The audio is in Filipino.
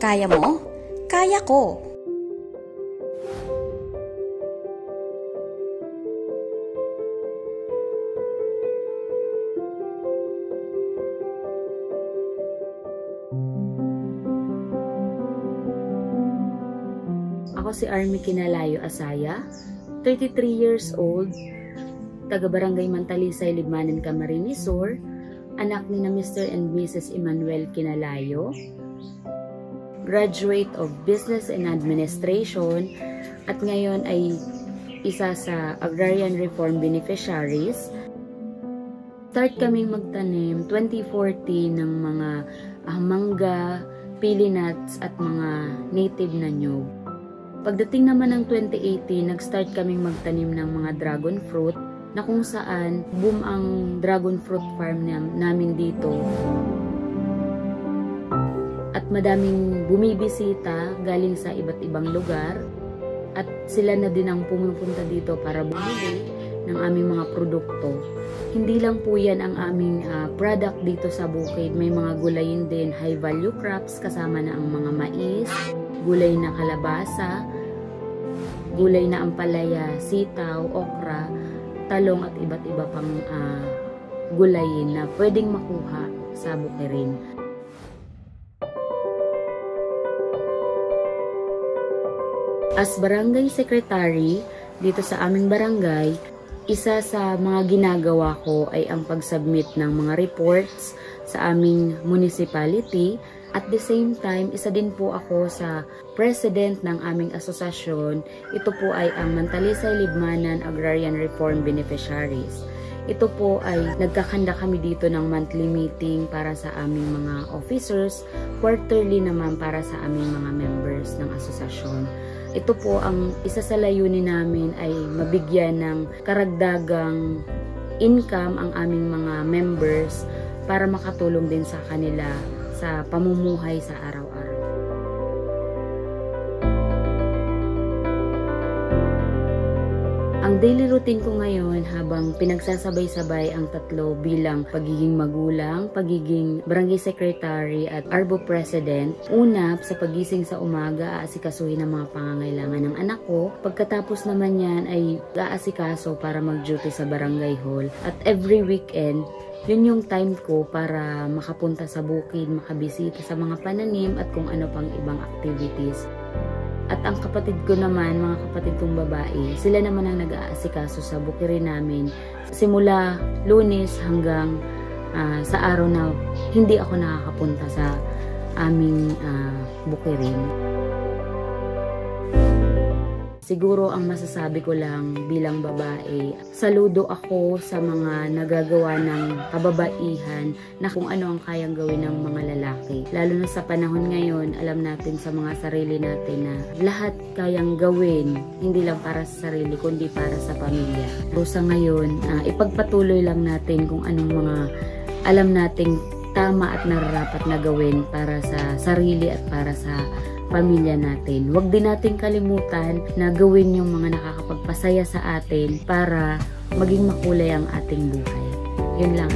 Kaya mo? Kaya ko! Ako si Army Kinalayo Asaya, 33 years old, taga Barangay Mantalisay, Libmanan, Camarines Sur, anak ni na Mr. and Mrs. Emmanuel Kinalayo, graduate of Business and Administration, at ngayon ay isa sa Agrarian Reform Beneficiaries. Start kaming magtanim 2014 ng mga mangga, pili nuts at mga native na nyug. Pagdating naman ng 2018, nag-start kaming magtanim ng mga dragon fruit na kung saan boom ang dragon fruit farm namin dito. At madaming bumibisita galing sa iba't ibang lugar at sila na din ang pumupunta dito para bumili ng aming mga produkto. Hindi lang po yan ang aming product dito sa bukid. May mga gulayin din, high value crops kasama na ang mga mais, gulay na kalabasa, gulay na ampalaya, sitaw, okra, talong at iba't iba pang gulayin na pwedeng makuha sa bukirin. As barangay secretary dito sa aming barangay, isa sa mga ginagawa ko ay ang pag-submit ng mga reports sa aming municipality. At the same time, isa din po ako sa president ng aming asosasyon. Ito po ay ang Mantalisay Libmanan Agrarian Reform Beneficiaries. Ito po ay nagkakanda kami dito ng monthly meeting para sa aming mga officers, quarterly naman para sa aming mga members ng asosasyon. Ito po ang isa sa layunin namin ay mabigyan ng karagdagang income ang aming mga members para makatulong din sa kanila sa pamumuhay sa araw-araw. Ang daily routine ko ngayon habang pinagsasabay-sabay ang tatlo bilang pagiging magulang, pagiging barangay secretary at ARBO president. Una, sa pagising sa umaga, aasikasuhin ang mga pangangailangan ng anak ko. Pagkatapos naman yan ay aasikaso para mag-duty sa barangay hall. At every weekend, yun yung time ko para makapunta sa bukid, makabisita sa mga pananim at kung ano pang ibang activities. At ang kapatid ko naman, mga kapatid kong babae, sila naman ang nag-aasikaso sa bukirin namin simula Lunes hanggang sa araw na hindi ako nakakapunta sa aming bukirin. Siguro ang masasabi ko lang bilang babae, saludo ako sa mga nagagawa ng kababaihan na kung ano ang kayang gawin ng mga lalaki. Lalo na sa panahon ngayon, alam natin sa mga sarili natin na lahat kayang gawin, hindi lang para sa sarili, kundi para sa pamilya. So sa ngayon, ipagpatuloy lang natin kung anong mga alam nating tama at nararapat na gawin para sa sarili at para sa pamilya natin. Huwag din natin kalimutan na gawin yung mga nakakapagpasaya sa atin para maging makulay ang ating buhay. Yun lang.